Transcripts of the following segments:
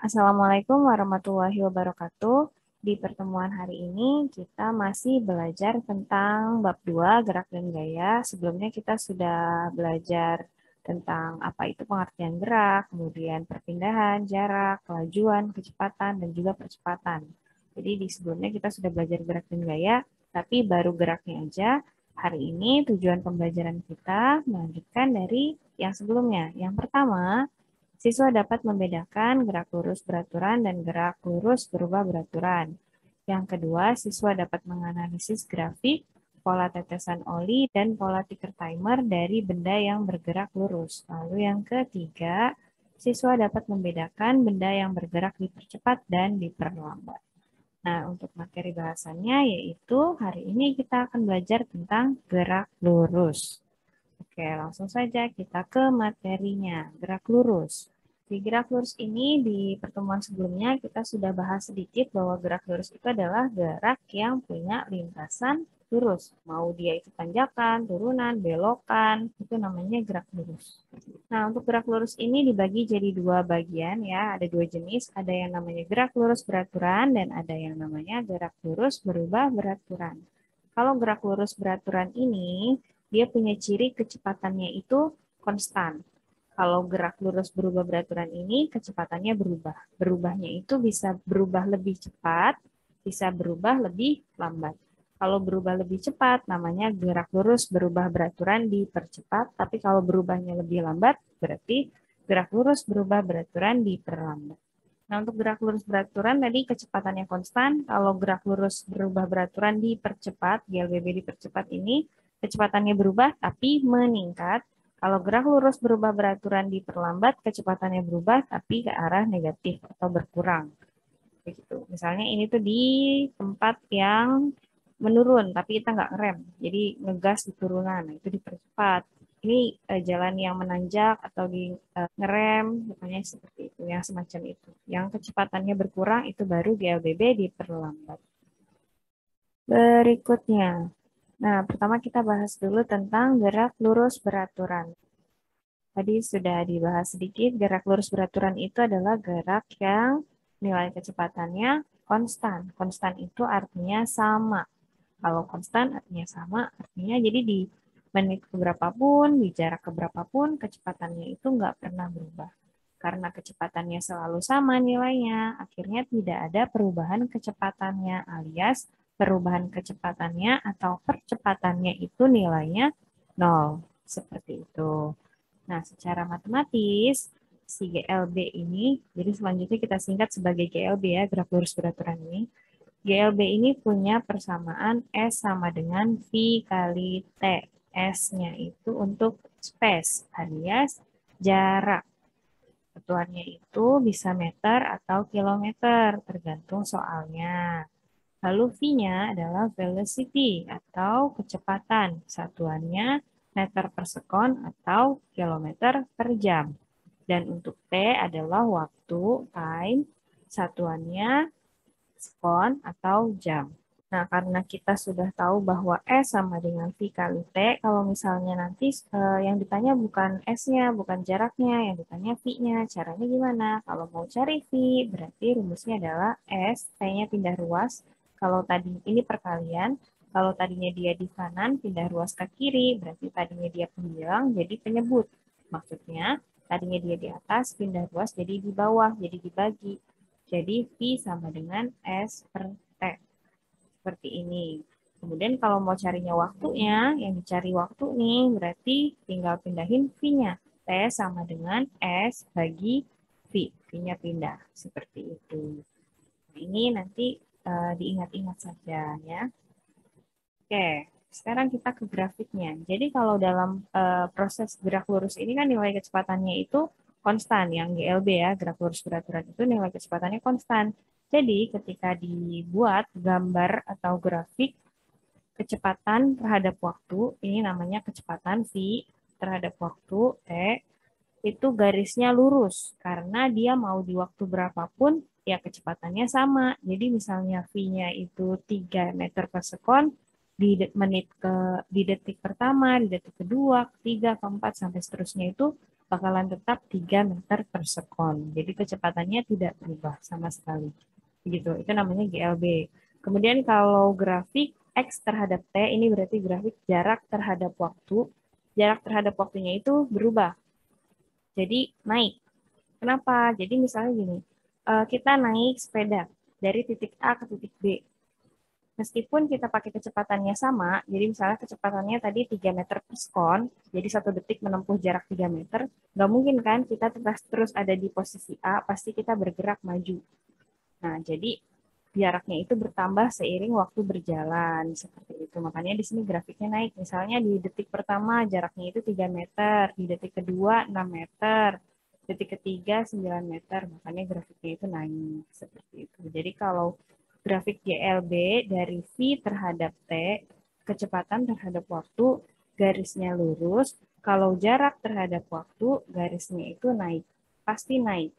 Assalamualaikum warahmatullahi wabarakatuh. Di pertemuan hari ini kita masih belajar tentang bab 2 gerak dan gaya. Sebelumnya kita sudah belajar tentang apa itu pengertian gerak, kemudian perpindahan, jarak, kelajuan, kecepatan, dan juga percepatan. Jadi di sebelumnya kita sudah belajar gerak dan gaya, tapi baru geraknya aja. Hari ini tujuan pembelajaran kita melanjutkan dari yang sebelumnya. Yang pertama, siswa dapat membedakan gerak lurus beraturan dan gerak lurus berubah beraturan. Yang kedua, siswa dapat menganalisis grafik, pola tetesan oli, dan pola ticker timer dari benda yang bergerak lurus. Lalu yang ketiga, siswa dapat membedakan benda yang bergerak dipercepat dan diperlambat. Nah, untuk materi bahasannya yaitu hari ini kita akan belajar tentang gerak lurus. Oke, langsung saja kita ke materinya, gerak lurus. Di gerak lurus ini, di pertemuan sebelumnya kita sudah bahas sedikit bahwa gerak lurus itu adalah gerak yang punya lintasan lurus. Mau dia itu tanjakan, turunan, belokan, itu namanya gerak lurus. Nah, untuk gerak lurus ini dibagi jadi dua bagian ya, ada dua jenis, ada yang namanya gerak lurus beraturan dan ada yang namanya gerak lurus berubah beraturan. Kalau gerak lurus beraturan ini, dia punya ciri kecepatannya itu konstan. Kalau gerak lurus berubah beraturan ini, kecepatannya berubah. Berubahnya itu bisa berubah lebih cepat, bisa berubah lebih lambat. Kalau berubah lebih cepat, namanya gerak lurus berubah beraturan dipercepat. Tapi kalau berubahnya lebih lambat, berarti gerak lurus berubah beraturan diperlambat. Nah, untuk gerak lurus beraturan tadi kecepatannya konstan. Kalau gerak lurus berubah beraturan dipercepat, GLBB dipercepat ini, kecepatannya berubah tapi meningkat. Kalau gerak lurus berubah beraturan diperlambat, kecepatannya berubah tapi ke arah negatif atau berkurang. Begitu. Misalnya ini tuh di tempat yang menurun, tapi kita nggak ngerem. Jadi ngegas di turunan, nah, itu dipercepat. Ini jalan yang menanjak atau di ngerem, pokoknya seperti itu, yang semacam itu. Yang kecepatannya berkurang itu baru GLBB diperlambat. Berikutnya, nah pertama kita bahas dulu tentang gerak lurus beraturan. Tadi sudah dibahas sedikit, gerak lurus beraturan itu adalah gerak yang nilai kecepatannya konstan. Konstan itu artinya sama. Kalau konstan artinya sama, artinya jadi di menit keberapapun, di jarak keberapapun, kecepatannya itu nggak pernah berubah. Karena kecepatannya selalu sama nilainya, akhirnya tidak ada perubahan kecepatannya, alias perubahan kecepatannya atau percepatannya itu nilainya 0. Seperti itu. Nah, secara matematis, si GLB ini, jadi selanjutnya kita singkat sebagai GLB ya, gerak lurus beraturan ini. GLB ini punya persamaan S sama dengan V kali T. S-nya itu untuk space, alias jarak. Satuannya itu bisa meter atau kilometer, tergantung soalnya. Lalu V-nya adalah velocity atau kecepatan. Satuannya meter per sekon atau kilometer per jam. Dan untuk T adalah waktu, time, satuannya sekon atau jam. Nah, karena kita sudah tahu bahwa S sama dengan V kali T, kalau misalnya nanti yang ditanya bukan S-nya, bukan jaraknya, yang ditanya V-nya. Caranya gimana? Kalau mau cari V, berarti rumusnya adalah S, T-nya pindah ruas. Kalau tadi ini perkalian, kalau tadinya dia di kanan, pindah ruas ke kiri, berarti tadinya dia pembilang, jadi penyebut. Maksudnya, tadinya dia di atas, pindah ruas jadi di bawah, jadi dibagi. Jadi V sama dengan S per T. Seperti ini. Kemudian kalau mau carinya waktunya, yang dicari waktu nih, berarti tinggal pindahin V-nya. T sama dengan S bagi V. V-nya pindah. Seperti itu. Nah, ini nanti diingat-ingat saja ya. Oke, sekarang kita ke grafiknya. Jadi kalau dalam proses gerak lurus ini kan nilai kecepatannya itu konstan, yang GLB ya, gerak lurus beraturan itu nilai kecepatannya konstan. Jadi ketika dibuat gambar atau grafik kecepatan terhadap waktu, ini namanya kecepatan V terhadap waktu T, itu garisnya lurus karena dia mau di waktu berapapun ya kecepatannya sama. Jadi misalnya V-nya itu 3 meter per sekon di detik pertama, di detik kedua, ketiga, keempat sampai seterusnya itu bakalan tetap 3 meter per sekon. Jadi kecepatannya tidak berubah sama sekali. Begitu, itu namanya GLB. Kemudian kalau grafik X terhadap T, ini berarti grafik jarak terhadap waktu. Jarak terhadap waktunya itu berubah. Jadi naik. Kenapa? Jadi misalnya gini, kita naik sepeda dari titik A ke titik B. Meskipun kita pakai kecepatannya sama, jadi misalnya kecepatannya tadi 3 meter per sekon, jadi 1 detik menempuh jarak 3 meter, nggak mungkin kan kita terus ada di posisi A, pasti kita bergerak maju. Nah, jadi jaraknya itu bertambah seiring waktu berjalan, seperti itu. Makanya di sini grafiknya naik. Misalnya di detik pertama jaraknya itu 3 meter, di detik kedua 6 meter, detik ketiga 9 meter, makanya grafiknya itu naik, seperti itu. Jadi kalau grafik GLB dari V terhadap T, kecepatan terhadap waktu, garisnya lurus. Kalau jarak terhadap waktu, garisnya itu naik. Pasti naik.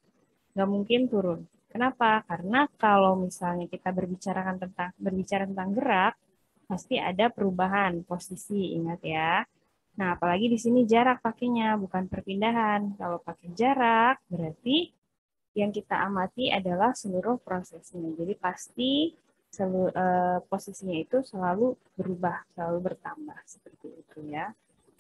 Nggak mungkin turun. Kenapa? Karena kalau misalnya kita berbicara tentang gerak, pasti ada perubahan posisi, ingat ya. Nah, apalagi di sini jarak pakainya, bukan perpindahan. Kalau pakai jarak, berarti yang kita amati adalah seluruh prosesnya. Jadi pasti posisinya itu selalu berubah, selalu bertambah seperti itu ya.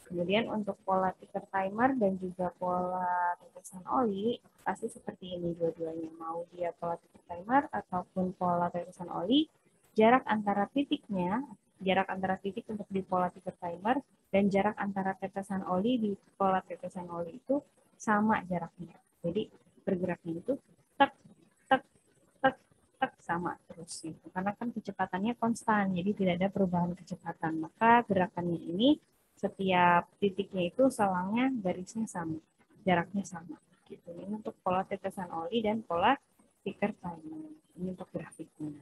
Kemudian untuk pola ticker timer dan juga pola tetesan oli pasti seperti ini dua-duanya. Mau dia pola ticker timer ataupun pola tetesan oli, jarak antara titiknya, jarak antara titik untuk di pola ticker timer dan jarak antara tetesan oli di pola tetesan oli itu sama jaraknya. Jadi bergeraknya itu tek tek tek tek sama terus gitu. Karena kan kecepatannya konstan, jadi tidak ada perubahan kecepatan. Maka gerakannya ini setiap titiknya itu selangnya garisnya sama, jaraknya sama. Gitu. Ini untuk pola tetesan oli dan pola ticker timer. Ini untuk grafiknya.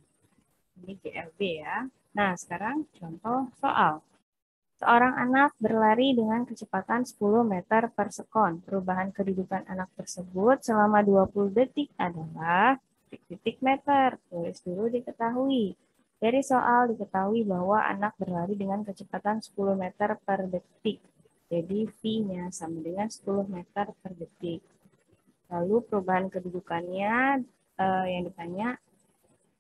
Ini GLB ya. Nah, sekarang contoh soal. Seorang anak berlari dengan kecepatan 10 meter per sekon. Perubahan kedudukan anak tersebut selama 20 detik adalah titik-titik meter. Tulis dulu diketahui. Dari soal diketahui bahwa anak berlari dengan kecepatan 10 meter per detik. Jadi V-nya sama dengan 10 meter per detik. Lalu perubahan kedudukannya yang ditanya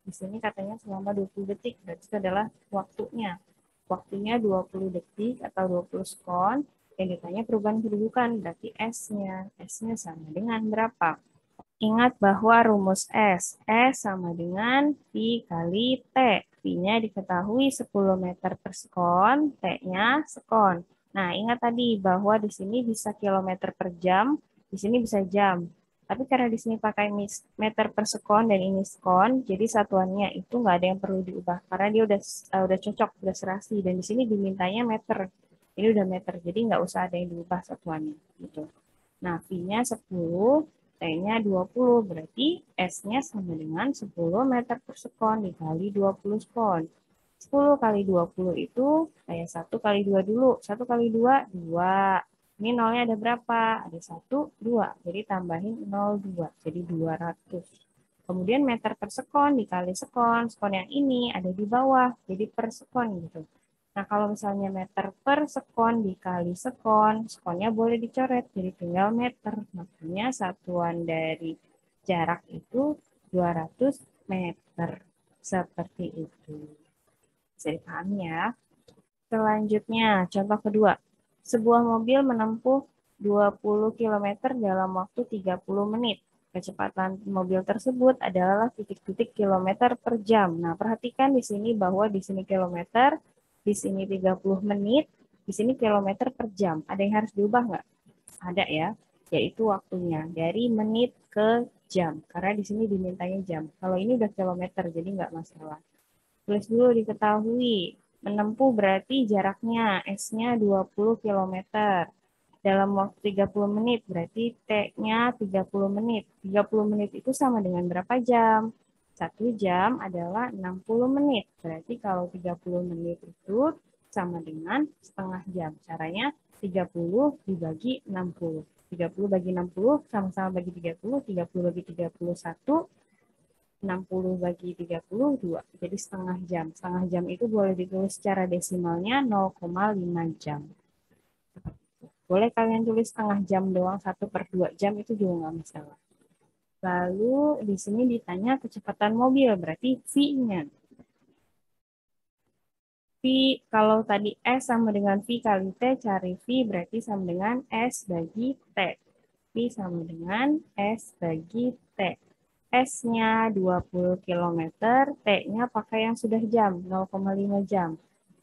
di sini katanya selama 20 detik. Berarti itu adalah waktunya. Waktunya 20 detik atau 20 sekon. Yang ditanya perubahan kedudukan, berarti S-nya. S-nya sama dengan berapa? Ingat bahwa rumus S. S sama dengan V kali T. V-nya diketahui 10 meter per sekon, T-nya sekon. Nah, ingat tadi bahwa di sini bisa kilometer per jam, di sini bisa jam. Tapi karena di sini pakai meter per sekon dan ini sekon, jadi satuannya itu nggak ada yang perlu diubah karena dia udah cocok, udah serasi. Dan di sini dimintanya meter. Ini udah meter, jadi nggak usah ada yang diubah satuannya. Gitu. Nah, V-nya 10, T-nya 20, berarti S-nya sama dengan 10 meter per sekon dikali 20 sekon. 10 kali 20 itu, kayak 1 kali 2 dulu. 1 kali 2, 2. Ini nolnya ada berapa? Ada 1, 2. Jadi tambahin 0, 2. Jadi 200. Kemudian meter per sekon dikali sekon. Sekon yang ini ada di bawah, jadi per sekon gitu. Nah, kalau misalnya meter per sekon dikali sekon, sekonnya boleh dicoret, jadi tinggal meter. Makanya satuan dari jarak itu 200 meter. Seperti itu. Bisa dipahami ya. Selanjutnya, contoh kedua. Sebuah mobil menempuh 20 km dalam waktu 30 menit. Kecepatan mobil tersebut adalah titik-titik kilometer per jam. Nah, perhatikan di sini bahwa di sini kilometer, di sini 30 menit, di sini kilometer per jam. Ada yang harus diubah nggak? Ada ya, yaitu waktunya dari menit ke jam. Karena di sini dimintanya jam. Kalau ini udah kilometer, jadi nggak masalah. Tulis dulu diketahui. Menempuh berarti jaraknya S-nya 20 km. Dalam waktu 30 menit berarti T-nya 30 menit. 30 menit itu sama dengan berapa jam? 1 jam adalah 60 menit. Berarti kalau 30 menit itu sama dengan setengah jam. Caranya 30 dibagi 60. 30 bagi 60 sama-sama bagi 30. 30 bagi 31 60 bagi 32, jadi setengah jam. Setengah jam itu boleh ditulis secara desimalnya 0,5 jam. Boleh kalian tulis setengah jam doang, 1/2 jam itu juga nggak masalah. Lalu di sini ditanya kecepatan mobil, berarti V-nya. V, kalau tadi S sama dengan V kali T, cari V berarti sama dengan S bagi T. V sama dengan S bagi T. S-nya 20 km, T-nya pakai yang sudah jam, 0,5 jam.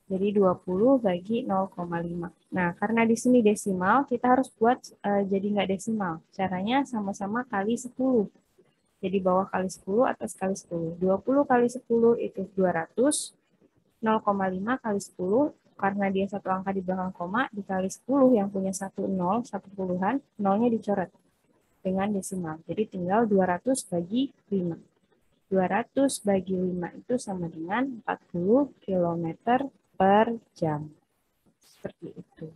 Jadi 20 bagi 0,5. Nah, karena di sini desimal, kita harus buat jadi nggak desimal. Caranya sama-sama kali 10. Jadi bawah kali 10, atas kali 10. 20 kali 10 itu 200. 0,5 kali 10, karena dia satu angka di belakang koma, dikali 10 yang punya satu nol, satu puluhan, nolnya dicoret dengan desimal. Jadi tinggal 200 bagi 5. 200 bagi 5 itu sama dengan 40 km per jam. Seperti itu.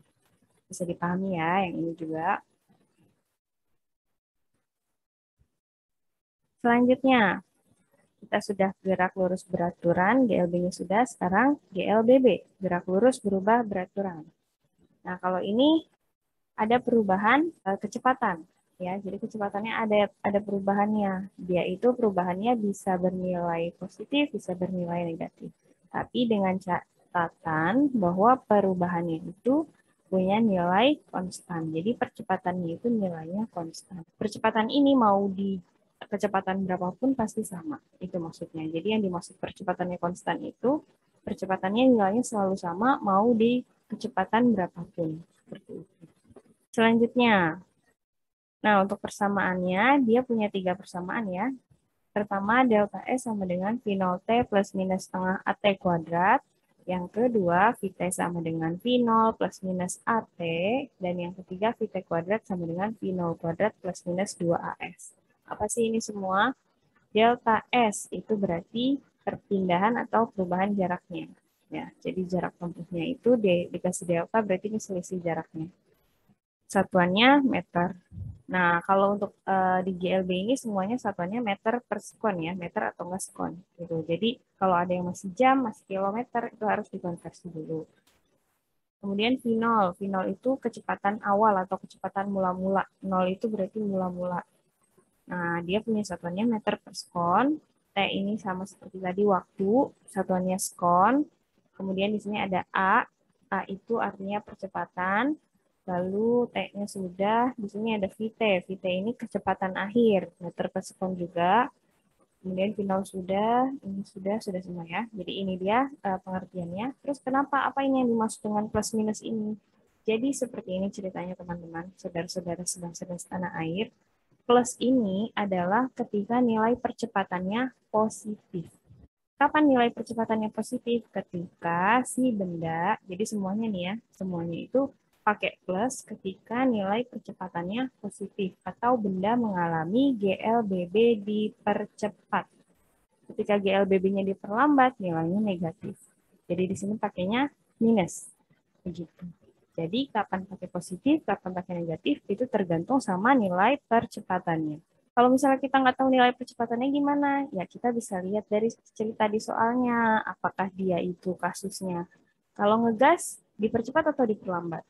Bisa dipahami ya, yang ini juga. Selanjutnya, kita sudah gerak lurus beraturan, GLB-nya sudah, sekarang GLBB, gerak lurus berubah beraturan. Nah, kalau ini ada perubahan kecepatan. Ya, jadi kecepatannya ada perubahannya. Dia itu perubahannya bisa bernilai positif, bisa bernilai negatif. Tapi dengan catatan bahwa perubahannya itu punya nilai konstan. Jadi percepatannya itu nilainya konstan. Percepatan ini mau di kecepatan berapapun pasti sama. Itu maksudnya. Jadi yang dimaksud percepatannya konstan itu percepatannya nilainya selalu sama mau di kecepatan berapapun. Seperti itu. Selanjutnya, nah untuk persamaannya, dia punya 3 persamaan ya. Pertama, delta S sama dengan V0T plus minus setengah AT kuadrat. Yang kedua, VT sama dengan V0 plus minus AT. Dan yang ketiga, VT kuadrat sama dengan V0 kuadrat plus minus 2AS. Apa sih ini semua? Delta S itu berarti perpindahan atau perubahan jaraknya. Ya, jadi jarak tempuhnya itu dikasih delta berarti ini selisih jaraknya. Satuannya meter. Nah, kalau untuk di GLB ini semuanya satuannya meter per sekon ya, meter atau enggak sekon gitu. Jadi kalau ada yang masih jam, masih kilometer itu harus dikonversi dulu. Kemudian V0, V0 itu kecepatan awal atau kecepatan mula-mula. 0 itu berarti mula-mula. Nah, dia punya satuannya meter per sekon. T ini sama seperti tadi waktu, satuannya sekon. Kemudian di sini ada A. A itu artinya percepatan. Lalu T-nya sudah, di sini ada VT. VT ini kecepatan akhir, meter per sekon juga. Kemudian final sudah, ini sudah semua ya. Jadi ini dia pengertiannya. Terus kenapa, apa ini yang dimaksud dengan plus minus ini? Jadi seperti ini ceritanya teman-teman, saudara-saudara sedang tanah air. Plus ini adalah ketika nilai percepatannya positif. Kapan nilai percepatannya positif? Ketika si benda, jadi semuanya nih ya, semuanya itu pakai plus ketika nilai percepatannya positif atau benda mengalami GLBB dipercepat. Ketika GLBB-nya diperlambat, nilainya negatif. Jadi di sini pakainya minus. Begitu. Jadi kapan pakai positif, kapan pakai negatif, itu tergantung sama nilai percepatannya. Kalau misalnya kita nggak tahu nilai percepatannya gimana, ya kita bisa lihat dari cerita di soalnya, apakah dia itu kasusnya. Kalau ngegas, dipercepat atau diperlambat?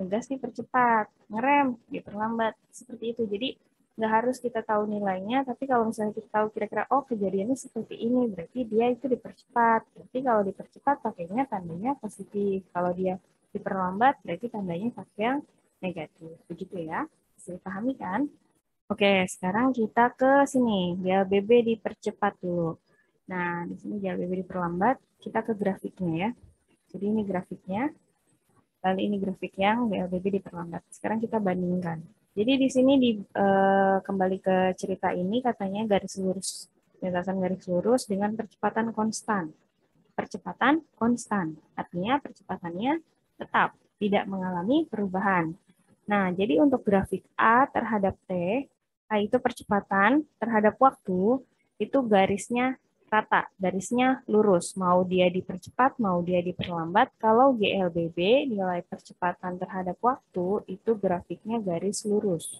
Ngegas dipercepat, ngerem diperlambat, seperti itu. Jadi nggak harus kita tahu nilainya, tapi kalau misalnya kita tahu kira-kira, oh kejadiannya seperti ini, berarti dia itu dipercepat. Berarti kalau dipercepat pakainya tandanya positif. Kalau dia diperlambat, berarti tandanya pakai yang negatif. Begitu ya, bisa dipahami kan? Oke, sekarang kita ke sini. GLBB dipercepat dulu. Nah, di sini GLBB diperlambat. Kita ke grafiknya ya. Jadi ini grafiknya. Lalu ini grafik yang GLBB diperlambat. Sekarang kita bandingkan. Jadi di sini kembali ke cerita ini katanya garis lurus, lintasan garis lurus dengan percepatan konstan. Percepatan konstan, artinya percepatannya tetap, tidak mengalami perubahan. Nah, jadi untuk grafik A terhadap T, A itu percepatan terhadap waktu, itu garisnya rata, garisnya lurus. Mau dia dipercepat, mau dia diperlambat. Kalau GLBB, nilai percepatan terhadap waktu, itu grafiknya garis lurus.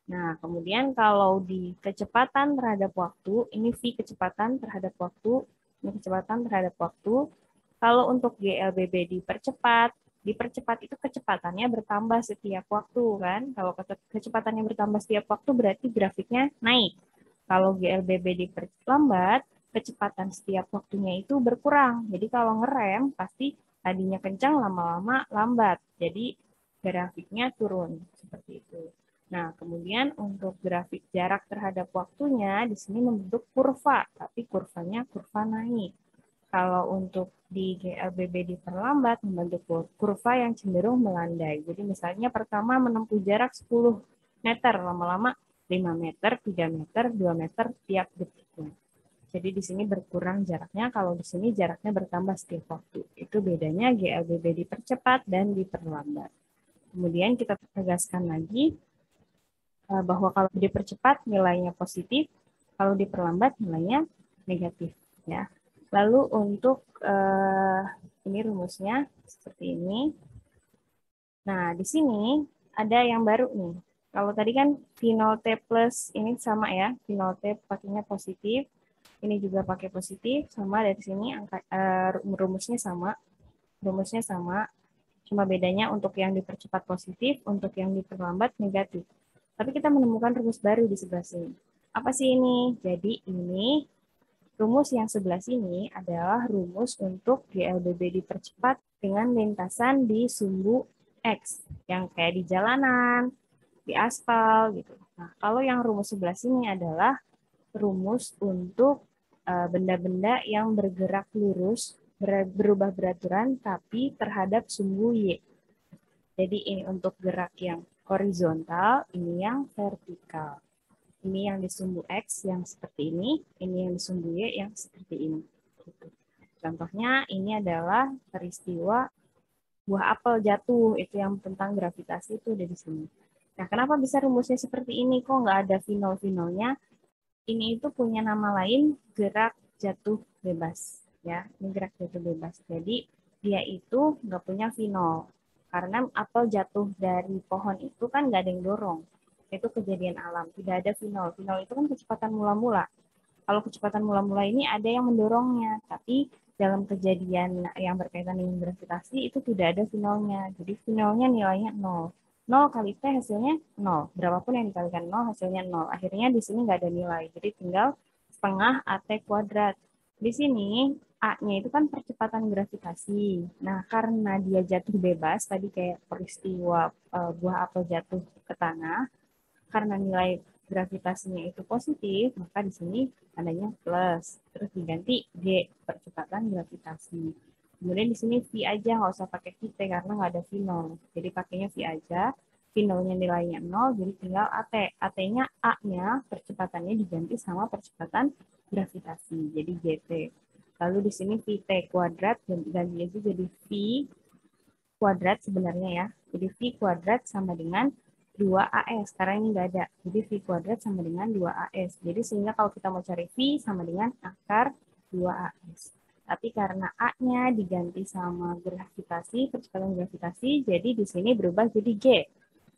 Nah, kemudian kalau di kecepatan terhadap waktu, ini V kecepatan terhadap waktu, ini kecepatan terhadap waktu. Kalau untuk GLBB dipercepat, Dipercepat itu kecepatannya bertambah setiap waktu kan. Kalau kecepatannya bertambah setiap waktu berarti grafiknya naik. Kalau GLBB diperlambat, kecepatan setiap waktunya itu berkurang. Jadi kalau ngerem pasti tadinya kencang lama-lama lambat. Jadi grafiknya turun seperti itu. Nah, kemudian untuk grafik jarak terhadap waktunya di sini membentuk kurva, tapi kurvanya kurva naik. Kalau untuk di GLBB diperlambat membentuk kurva yang cenderung melandai. Jadi misalnya pertama menempuh jarak 10 meter, lama-lama 5 meter, 3 meter, 2 meter tiap detiknya. Jadi di sini berkurang jaraknya, kalau di sini jaraknya bertambah setiap waktu. Itu bedanya GLBB dipercepat dan diperlambat. Kemudian kita tegaskan lagi bahwa kalau dipercepat nilainya positif, kalau diperlambat nilainya negatif. Ya. Lalu untuk ini rumusnya seperti ini. Nah, di sini ada yang baru nih. Kalau tadi kan V0T plus ini sama ya, V0T pakainya positif, ini juga pakai positif, sama dari sini angka, rumusnya sama. Rumusnya sama, cuma bedanya untuk yang dipercepat positif, untuk yang diperlambat negatif. Tapi kita menemukan rumus baru di sebelah sini. Apa sih ini? Jadi ini rumus yang sebelah sini adalah rumus untuk GLBB dipercepat dengan lintasan di sumbu X, yang kayak di jalanan, di aspal gitu. Nah, kalau yang rumus sebelah sini adalah rumus untuk benda-benda yang bergerak lurus, berubah beraturan, tapi terhadap sumbu Y. Jadi ini untuk gerak yang horizontal, ini yang vertikal. Ini yang di sumbu X yang seperti ini yang di sumbu Y yang seperti ini. Contohnya ini adalah peristiwa buah apel jatuh, itu yang tentang gravitasi itu ada di sini. Nah, kenapa bisa rumusnya seperti ini? Kok nggak ada final-finalnya? Ini itu punya nama lain gerak jatuh bebas. Ya, ini gerak jatuh bebas. Jadi dia itu nggak punya final. Karena apel jatuh dari pohon itu kan nggak ada yang dorong. Itu kejadian alam, tidak ada final. Final itu kan kecepatan mula-mula. Kalau kecepatan mula-mula ini ada yang mendorongnya, tapi dalam kejadian yang berkaitan dengan gravitasi itu tidak ada finalnya. Jadi finalnya nilainya 0. 0 kali T hasilnya 0. Berapapun yang dikalikan 0 hasilnya 0. Akhirnya di sini nggak ada nilai. Jadi tinggal setengah AT kuadrat. Di sini A-nya itu kan percepatan gravitasi. Nah, karena dia jatuh bebas, tadi kayak peristiwa buah apel jatuh ke tanah, karena nilai gravitasinya itu positif, maka di sini adanya plus. Terus diganti G, percepatan gravitasi. Kemudian di sini V aja, nggak usah pakai VT karena nggak ada V0. Jadi pakainya V aja. V0-nya nilainya 0, jadi tinggal AT. AT-nya A-nya, percepatannya diganti sama percepatan gravitasi. Jadi GT. Lalu di sini VT kuadrat, ganti aja jadi V kuadrat sebenarnya ya. Jadi V kuadrat sama dengan 2AS. Sekarang ini nggak ada. Jadi V kuadrat sama dengan 2AS. Jadi sehingga kalau kita mau cari V sama dengan akar 2AS. Tapi karena A-nya diganti sama gravitasi, percepatan gravitasi, jadi di sini berubah jadi G.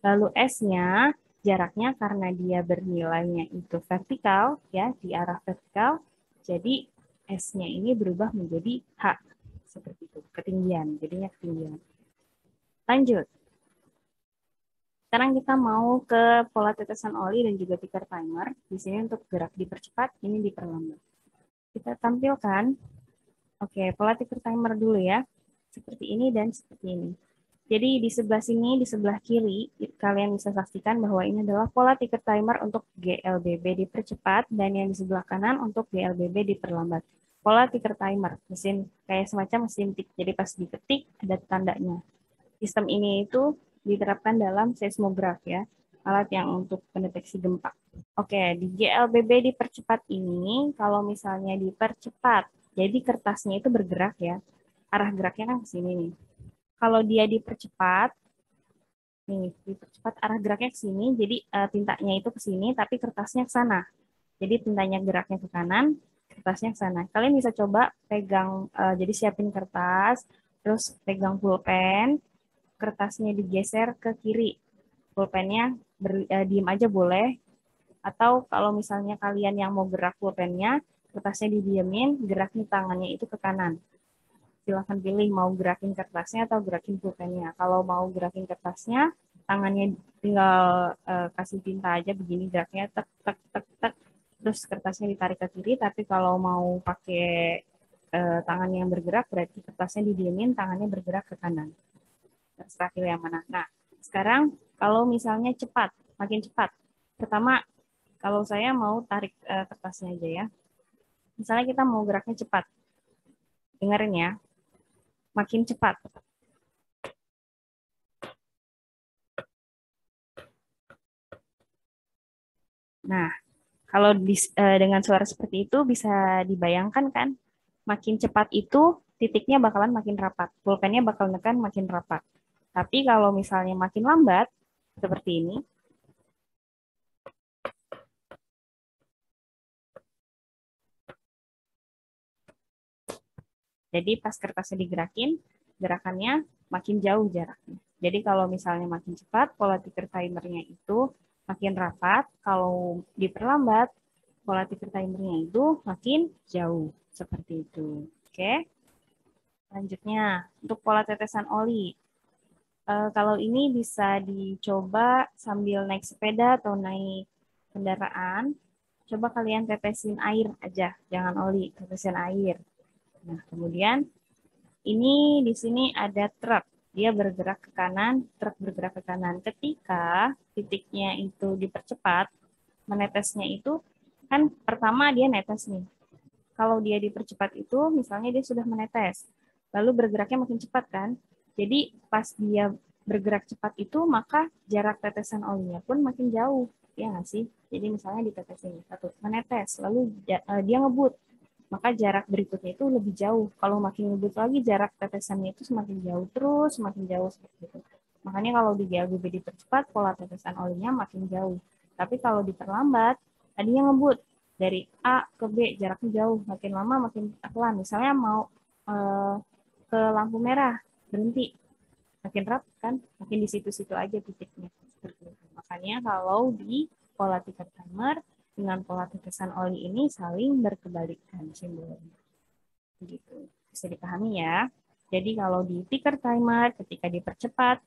Lalu S-nya, jaraknya karena dia bernilainya itu vertikal, ya di arah vertikal, jadi S-nya ini berubah menjadi H. Seperti itu, ketinggian. Jadinya ketinggian. Lanjut. Sekarang kita mau ke pola tetesan oli dan juga ticker timer. Di sini untuk gerak dipercepat, ini diperlambat. Kita tampilkan. Oke, pola ticker timer dulu ya. Seperti ini dan seperti ini. Jadi di sebelah sini, di sebelah kiri, kalian bisa saksikan bahwa ini adalah pola ticker timer untuk GLBB dipercepat dan yang di sebelah kanan untuk GLBB diperlambat. Pola ticker timer, mesin kayak semacam mesin tik. Jadi pas diketik ada tandanya. Sistem ini itu diterapkan dalam seismograf ya, alat yang untuk pendeteksi gempa. Oke, di GLBB dipercepat ini, kalau misalnya dipercepat, jadi kertasnya itu bergerak ya, arah geraknya kan ke sini nih. Kalau dia dipercepat, nih, dipercepat arah geraknya ke sini, jadi tintanya itu ke sini, tapi kertasnya ke sana. Jadi tintanya geraknya ke kanan, kertasnya ke sana. Kalian bisa coba pegang, jadi siapin kertas, terus pegang pulpen, kertasnya digeser ke kiri. Pulpennya diem aja boleh. Atau kalau misalnya kalian yang mau gerak pulpennya, kertasnya didiemin, geraknya tangannya itu ke kanan. Silahkan pilih mau gerakin kertasnya atau gerakin pulpennya. Kalau mau gerakin kertasnya, tangannya tinggal kasih tinta aja begini geraknya, tek, tek, tek, tek. Terus kertasnya ditarik ke kiri, tapi kalau mau pakai tangan yang bergerak, berarti kertasnya didiemin, tangannya bergerak ke kanan. Terserah pilih yang mana. Nah, sekarang kalau misalnya cepat, makin cepat. Pertama, kalau saya mau tarik kertasnya aja ya. Misalnya kita mau geraknya cepat. Dengerin ya, makin cepat. Nah, kalau dengan suara seperti itu bisa dibayangkan kan, makin cepat itu titiknya bakalan makin rapat, pulpennya bakal nekan makin rapat. Tapi kalau misalnya makin lambat, seperti ini, jadi pas kertasnya digerakin, gerakannya makin jauh jaraknya. Jadi kalau misalnya makin cepat, pola ticker timernya itu makin rapat. Kalau diperlambat, pola ticker timernya itu makin jauh. Seperti itu. Oke. Selanjutnya, untuk pola tetesan oli. Kalau ini bisa dicoba sambil naik sepeda atau naik kendaraan. Coba kalian tetesin air aja, jangan oli, tetesin air. Nah, kemudian ini di sini ada truk. Dia bergerak ke kanan, truk bergerak ke kanan. Ketika titiknya itu dipercepat, menetesnya itu kan pertama dia netes nih. Kalau dia dipercepat itu, misalnya dia sudah menetes, lalu bergeraknya makin cepat kan. Jadi pas dia bergerak cepat itu, maka jarak tetesan olinya pun makin jauh. Ya nggak sih? Jadi misalnya ditetesin satu, menetes, lalu dia ngebut, maka jarak berikutnya itu lebih jauh. Kalau makin ngebut lagi, jarak tetesannya itu semakin jauh terus, semakin jauh seperti itu. Makanya kalau di GLBB dipercepat, pola tetesan olinya makin jauh. Tapi kalau diperlambat, tadinya ngebut dari A ke B, jaraknya jauh, makin lama makin pelan. Misalnya mau eh, ke lampu merah, berhenti, makin rapat kan, makin di situ-situ aja titiknya. Seperti itu. Makanya kalau di pola ticker timer dengan pola tetesan oli ini saling berkebalikan simbolnya. Begitu. Bisa dipahami ya. Jadi kalau di ticker timer ketika dipercepat,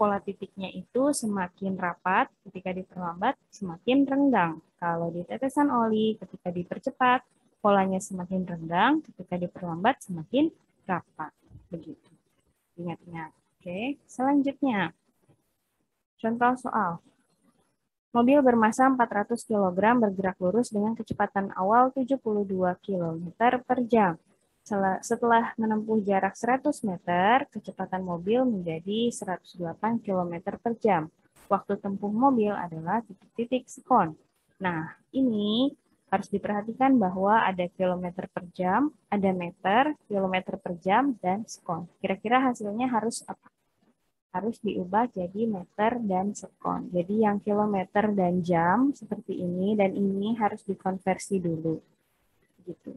pola titiknya itu semakin rapat, ketika diperlambat semakin renggang. Kalau di tetesan oli ketika dipercepat, polanya semakin renggang, ketika diperlambat semakin rapat. Begitu. Ingat-ingat. Oke, selanjutnya. Contoh soal. Mobil bermasa 400 kg bergerak lurus dengan kecepatan awal 72 km per jam. Setelah menempuh jarak 100 meter, kecepatan mobil menjadi 108 km per jam. Waktu tempuh mobil adalah titik-titik sekon. Nah, ini harus diperhatikan bahwa ada kilometer per jam, ada meter, kilometer per jam, dan sekon. Kira-kira hasilnya harus apa? Harus diubah jadi meter dan sekon. Jadi yang kilometer dan jam seperti ini dan ini harus dikonversi dulu. Gitu.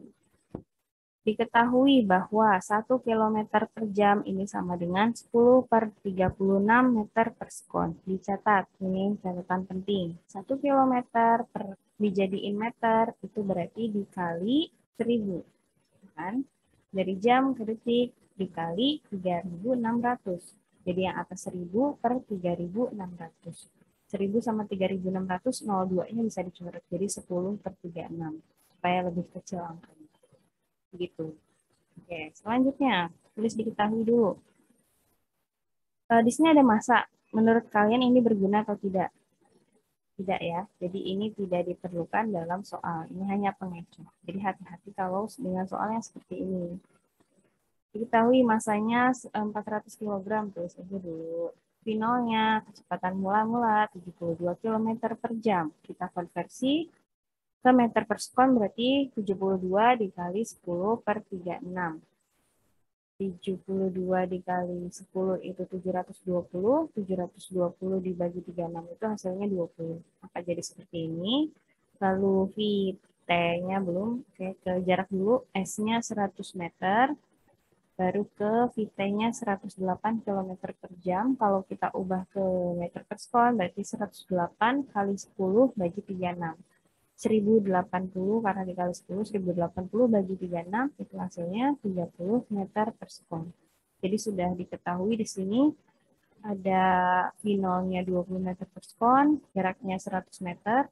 Diketahui bahwa 1 kilometer per jam ini sama dengan 10 per 36 meter per sekon. Dicatat, ini catatan penting. 1 kilometer per dijadiin meter itu berarti dikali 1000. Kan? Dari jam ke detik dikali 3600. Jadi yang atas 1000 per 3600. 1000 sama 3600, 02-nya bisa dicoret. Jadi 10 per 36. Supaya lebih kecil angkanya. Begitu. Oke, selanjutnya. Tulis diketahui dulu. Di sini ada masa. Menurut kalian ini berguna atau tidak? Tidak ya. Jadi ini tidak diperlukan dalam soal. Ini hanya pengecoh. Jadi hati-hati kalau dengan soal yang seperti ini. Diketahui masanya 400 kg, tulis aja dulu. Finalnya, kecepatan mula-mula 72 km per jam. Kita konversi ke meter per sekon berarti 72 dikali 10 per 36. 72 dikali 10 itu 720, 720 dibagi 36 itu hasilnya 20. Maka jadi seperti ini. Lalu VT-nya belum, oke, ke jarak dulu, S-nya 100 meter, baru ke VT-nya 108 km per jam. Kalau kita ubah ke meter per sekon, berarti 108 kali 10 bagi 36. 1080 karena dikali 10, 1080 bagi 36 itu hasilnya 30 meter per sekon. Jadi sudah diketahui di sini ada V0-nya 20 meter per sekon, jaraknya 100 meter,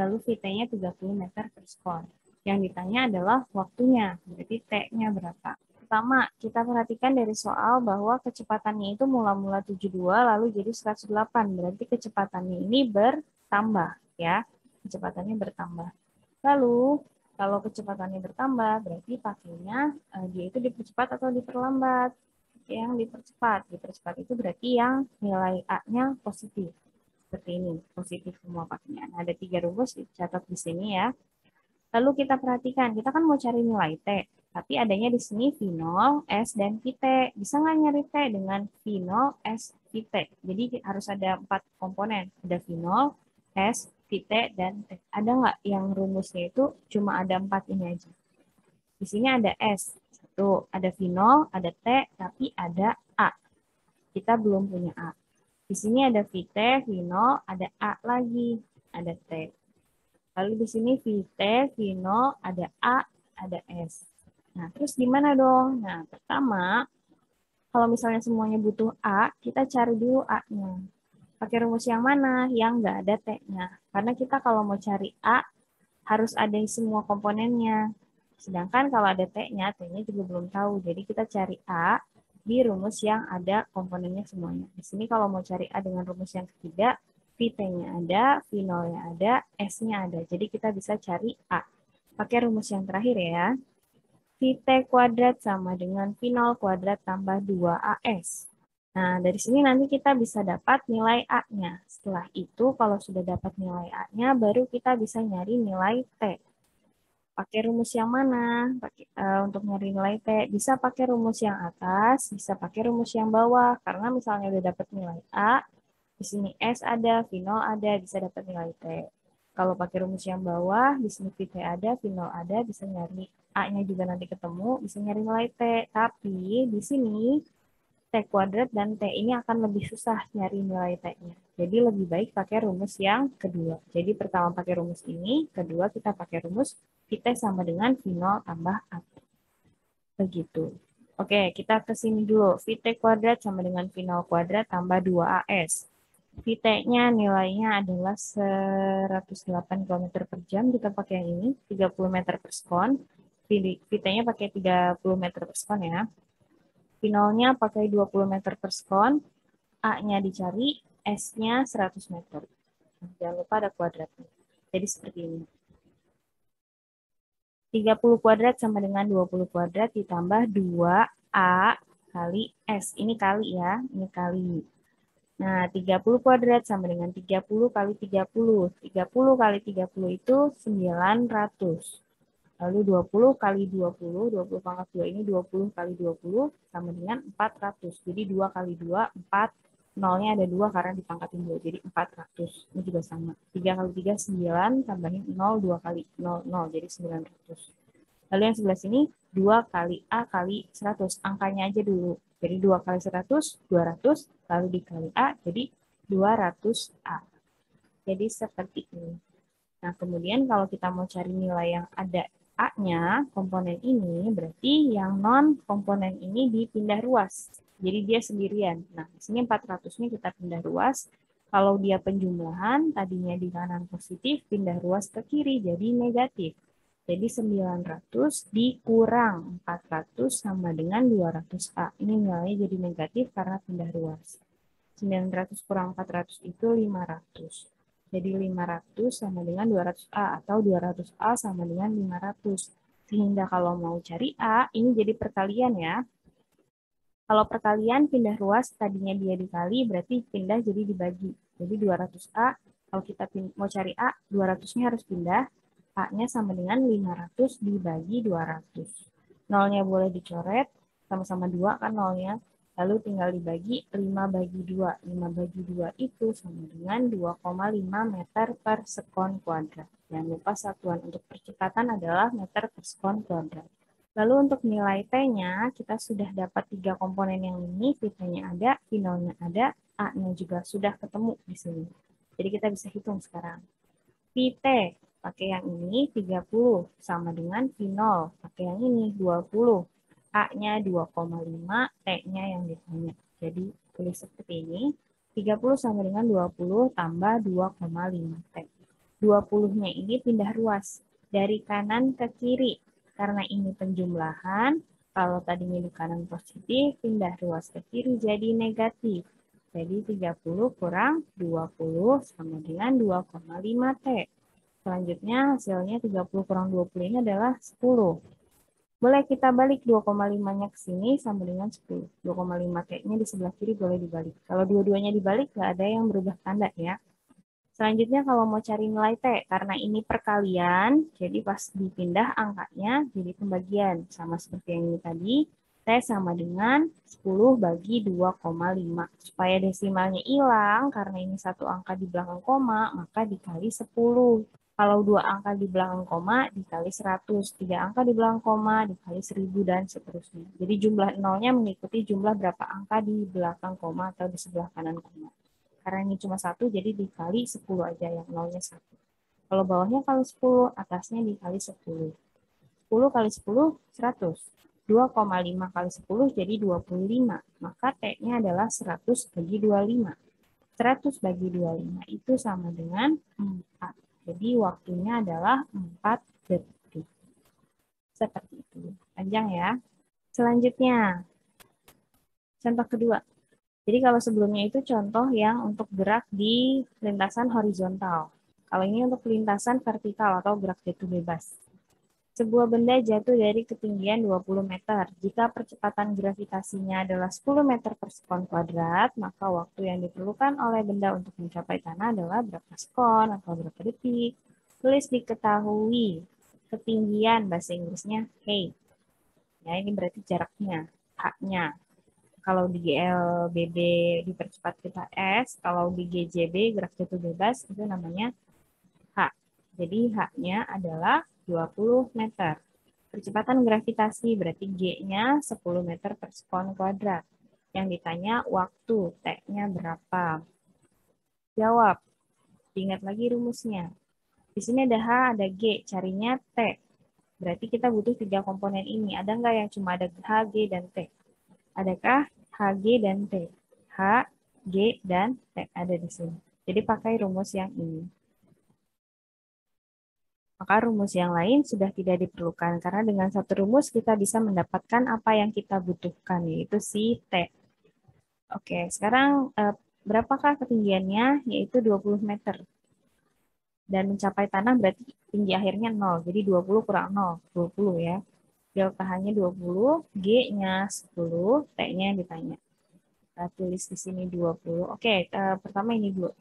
lalu VT-nya 30 meter per sekon. Yang ditanya adalah waktunya, berarti T-nya berapa. Pertama, kita perhatikan dari soal bahwa kecepatannya itu mula-mula 72 lalu jadi 108, berarti kecepatannya ini bertambah ya. Kecepatannya bertambah. Lalu, kalau kecepatannya bertambah, berarti pakainya dia itu dipercepat atau diperlambat. Yang dipercepat itu berarti yang nilai A-nya positif. Seperti ini, positif semua pakainya. Nah, ada 3 rumus, dicatat di sini ya. Lalu kita perhatikan, kita kan mau cari nilai T, tapi adanya di sini V0, S, dan VT. Bisa nggak nyari T dengan V0, S, VT? Jadi harus ada 4 komponen. Ada V0, S, VT, dan T. Ada nggak yang rumusnya itu cuma ada 4 ini aja? Di sini ada S. Satu, ada V0, ada T, tapi ada A. Kita belum punya A. Di sini ada VT, V0, ada A lagi, ada T. Lalu di sini VT, V0, ada A, ada S. Nah, terus gimana dong? Nah, pertama, kalau misalnya semuanya butuh A, kita cari dulu A-nya. Pakai rumus yang mana? Yang nggak ada T-nya. Karena kita kalau mau cari A, harus ada semua komponennya. Sedangkan kalau ada T-nya, T-nya juga belum tahu. Jadi kita cari A di rumus yang ada komponennya semuanya. Di sini kalau mau cari A dengan rumus yang ketiga, VT-nya ada, V0-nya ada, S-nya ada. Jadi kita bisa cari A. Pakai rumus yang terakhir ya. VT kuadrat sama dengan V0 kuadrat tambah 2AS. Nah, dari sini nanti kita bisa dapat nilai A-nya. Setelah itu, kalau sudah dapat nilai A-nya, baru kita bisa nyari nilai T. Pakai rumus yang mana? Untuk nyari nilai T, bisa pakai rumus yang atas, bisa pakai rumus yang bawah. Karena misalnya udah dapat nilai A, di sini S ada, V0 ada, bisa dapat nilai T. Kalau pakai rumus yang bawah, di sini VT ada, V0 ada, bisa nyari A-nya juga nanti ketemu, bisa nyari nilai T. Tapi di sini T kuadrat dan T ini akan lebih susah nyari nilai T-nya. Jadi lebih baik pakai rumus yang kedua. Jadi pertama pakai rumus ini, kedua kita pakai rumus VT sama dengan V0 tambah A. Begitu. Oke, kita ke sini dulu. VT kuadrat sama dengan V0 kuadrat tambah 2AS. VT-nya nilainya adalah 108 km per jam. Kita pakai yang ini, 30 meter per sekon. VT-nya pakai 30 meter per sekon ya. V0-nya pakai 20 meter per sekon. A-nya dicari, S-nya 100 meter. Jangan lupa ada kuadratnya. Jadi seperti ini. 30 kuadrat sama dengan 20 kuadrat ditambah 2A kali S. Ini kali ya, ini kali. Nah, 30 kuadrat sama dengan 30 kali 30. 30 kali 30 itu 900. Lalu 20 kali 20, 20 pangkat 2 ini 20 kali 20 sama dengan 400. Jadi 2 kali 2, 4. Nolnya ada 2 karena dipangkatin 2, jadi 400. Ini juga sama. 3 kali 3, 9, tambahin 0, 2 kali 0, 0, jadi 900. Lalu yang sebelah sini, 2 kali A kali 100. Angkanya aja dulu. Jadi 2 kali 100, 200, lalu dikali A, jadi 200A. Jadi seperti ini. Nah, kemudian kalau kita mau cari nilai yang ada A-nya, komponen ini, berarti yang non-komponen ini dipindah ruas. Jadi dia sendirian. Nah, di sini 400-nya kita pindah ruas. Kalau dia penjumlahan, tadinya di kanan positif, pindah ruas ke kiri, jadi negatif. Jadi 900 dikurang 400 sama dengan 200A. Ini nilainya jadi negatif karena pindah ruas. 900 kurang 400 itu 500. Jadi 500 sama dengan 200A atau 200A sama dengan 500. Sehingga kalau mau cari A, ini jadi perkalian ya. Kalau perkalian pindah ruas, tadinya dia dikali, berarti pindah jadi dibagi. Jadi 200A, kalau kita mau cari A, 200-nya harus pindah. A-nya sama dengan 500 dibagi 200. Nolnya boleh dicoret, sama-sama 2 kan nolnya. Lalu tinggal dibagi 5 bagi 2. 5 bagi 2 itu sama dengan 2,5 meter per sekon kuadrat. Jangan lupa satuan untuk percepatan adalah meter per sekon kuadrat. Lalu untuk nilai T-nya, kita sudah dapat 3 komponen yang ini, V-nya ada, V0-nya ada, A-nya juga sudah ketemu di sini. Jadi kita bisa hitung sekarang. VT, pakai yang ini 30 sama dengan V0, pakai yang ini 20. A-nya 2,5, T-nya yang ditanya. Jadi tulis seperti ini, 30 sama dengan 20 tambah 2,5 T. 20-nya ini pindah ruas dari kanan ke kiri. Karena ini penjumlahan, kalau tadinya di kanan positif, pindah ruas ke kiri jadi negatif. Jadi 30 kurang 20 sama dengan 2,5 T. Selanjutnya hasilnya 30 kurang 20 ini adalah 10. Boleh kita balik 2,5-nya ke sini sama dengan 10. 2,5 T-nya di sebelah kiri boleh dibalik. Kalau dua-duanya dibalik, nggak ada yang berubah tanda ya. Selanjutnya kalau mau cari nilai T, karena ini perkalian, jadi pas dipindah angkanya jadi pembagian. Sama seperti yang ini tadi, T sama dengan 10 bagi 2,5. Supaya desimalnya hilang, karena ini satu angka di belakang koma, maka dikali 10. Kalau dua angka di belakang koma, dikali 100. Tiga angka di belakang koma, dikali 1000, dan seterusnya. Jadi jumlah nolnya mengikuti jumlah berapa angka di belakang koma atau di sebelah kanan koma. Karena ini cuma 1, jadi dikali 10 aja, yang nolnya 1. Kalau bawahnya kali 10, atasnya dikali 10. 10 kali 10, 100. 2,5 kali 10 jadi 25. Maka T-nya adalah 100 bagi 25. 100 bagi 25 itu sama dengan 4. Jadi waktunya adalah 4 detik. Seperti itu. Panjang ya. Selanjutnya, contoh kedua. Jadi kalau sebelumnya itu contoh yang untuk gerak di lintasan horizontal. Kalau ini untuk lintasan vertikal atau gerak jatuh bebas. Sebuah benda jatuh dari ketinggian 20 meter. Jika percepatan gravitasinya adalah 10 meter per sekon kuadrat, maka waktu yang diperlukan oleh benda untuk mencapai tanah adalah berapa sekon atau berapa detik. Tulis diketahui. Ketinggian, bahasa Inggrisnya height. Ya, ini berarti jaraknya, H-nya. Kalau di GLBB dipercepat kita S, kalau di GJB gerak jatuh bebas itu namanya H. Jadi H-nya adalah 20 meter. Percepatan gravitasi berarti G-nya 10 meter per sekon kuadrat. Yang ditanya waktu, T-nya berapa? Jawab. Ingat lagi rumusnya. Di sini ada H, ada G, carinya T. Berarti kita butuh 3 komponen ini. Ada nggak yang cuma ada H, G, dan T? Adakah H, G, dan T? H, G, dan T ada di sini. Jadi pakai rumus yang ini. Maka rumus yang lain sudah tidak diperlukan, karena dengan satu rumus kita bisa mendapatkan apa yang kita butuhkan, yaitu si T. Oke, sekarang berapakah ketinggiannya? Yaitu 20 meter. Dan mencapai tanah berarti tinggi akhirnya 0. Jadi 20 kurang 0, 20 ya. Delta H-nya 20, G-nya 10, T-nya yang ditanya. Kita tulis di sini 20. Oke, pertama ini dulu.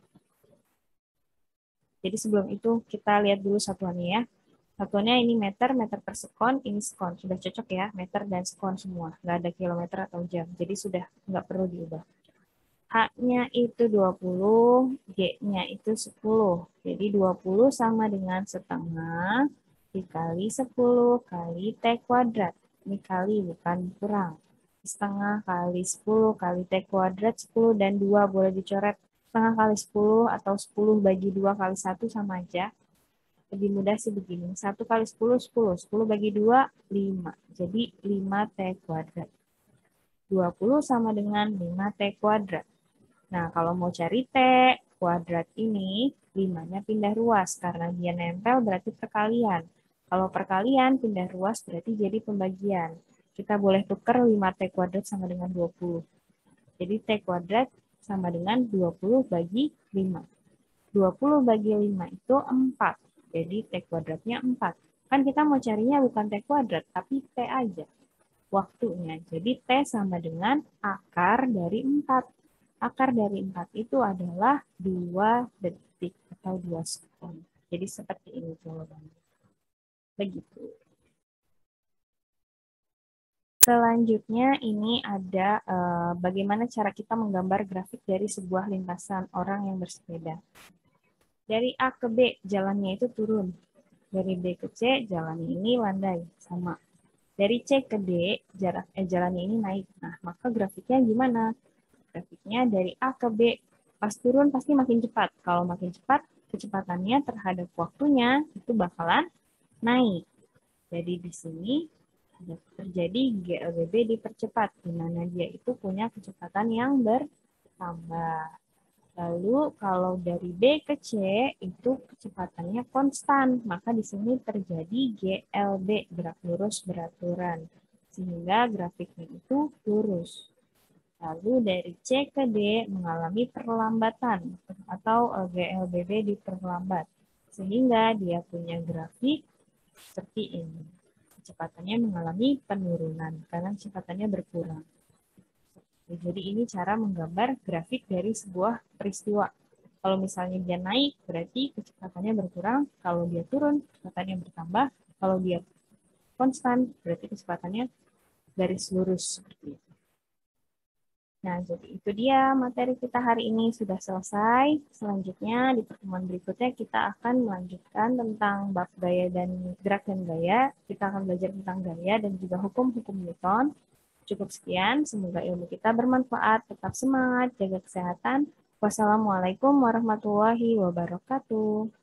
Jadi sebelum itu kita lihat dulu satuannya ya. Satuannya ini meter, meter per sekon, ini sekon. Sudah cocok ya, meter dan sekon semua. Nggak ada kilometer atau jam. Jadi sudah nggak perlu diubah. H-nya itu 20, G-nya itu 10. Jadi 20 sama dengan setengah dikali 10 kali T kuadrat. Ini kali bukan kurang. Setengah kali 10 kali T kuadrat 10 dan 2 boleh dicoret. Setengah kali 10 atau 10 bagi 2 kali 1 sama aja. Lebih mudah sih begini. 1 kali 10, 10. 10 bagi 2, 5. Jadi 5 T kuadrat. 20 sama dengan 5 T kuadrat. Nah, kalau mau cari T kuadrat ini, 5-nya pindah ruas. Karena dia nempel berarti perkalian. Kalau perkalian pindah ruas berarti jadi pembagian. Kita boleh tukar 5T kuadrat sama dengan 20. Jadi T kuadrat sama dengan 20 bagi 5. 20 bagi 5 itu 4. Jadi T kuadratnya 4. Kan kita mau carinya bukan T kuadrat, tapi T aja. Waktunya. Jadi T sama dengan akar dari 4. Akar dari 4 itu adalah 2 detik atau 2 sekon. Jadi seperti ini jawabannya. Begitu. Selanjutnya ini ada bagaimana cara kita menggambar grafik dari sebuah lintasan orang yang bersepeda. Dari A ke B jalannya itu turun. Dari B ke C jalannya ini landai, sama. Dari C ke D jalannya ini naik. Nah, maka grafiknya gimana? Grafiknya dari A ke B, pas turun pasti makin cepat. Kalau makin cepat, kecepatannya terhadap waktunya itu bakalan naik. Jadi di sini terjadi GLBB dipercepat, di mana dia itu punya kecepatan yang bertambah. Lalu kalau dari B ke C itu kecepatannya konstan, maka di sini terjadi GLB, gerak lurus beraturan, sehingga grafiknya itu lurus. Lalu dari C ke D mengalami perlambatan atau GLBB diperlambat, sehingga dia punya grafik seperti ini. Kecepatannya mengalami penurunan karena kecepatannya berkurang. Jadi ini cara menggambar grafik dari sebuah peristiwa. Kalau misalnya dia naik, berarti kecepatannya berkurang. Kalau dia turun, kecepatannya bertambah. Kalau dia konstan, berarti kecepatannya garis lurus. Seperti itu. Nah, jadi itu dia materi kita hari ini sudah selesai. Selanjutnya di pertemuan berikutnya kita akan melanjutkan tentang bab gaya dan gerak dan gaya. Kita akan belajar tentang gaya dan juga hukum-hukum Newton. Cukup sekian, semoga ilmu kita bermanfaat. Tetap semangat, jaga kesehatan. Wassalamualaikum warahmatullahi wabarakatuh.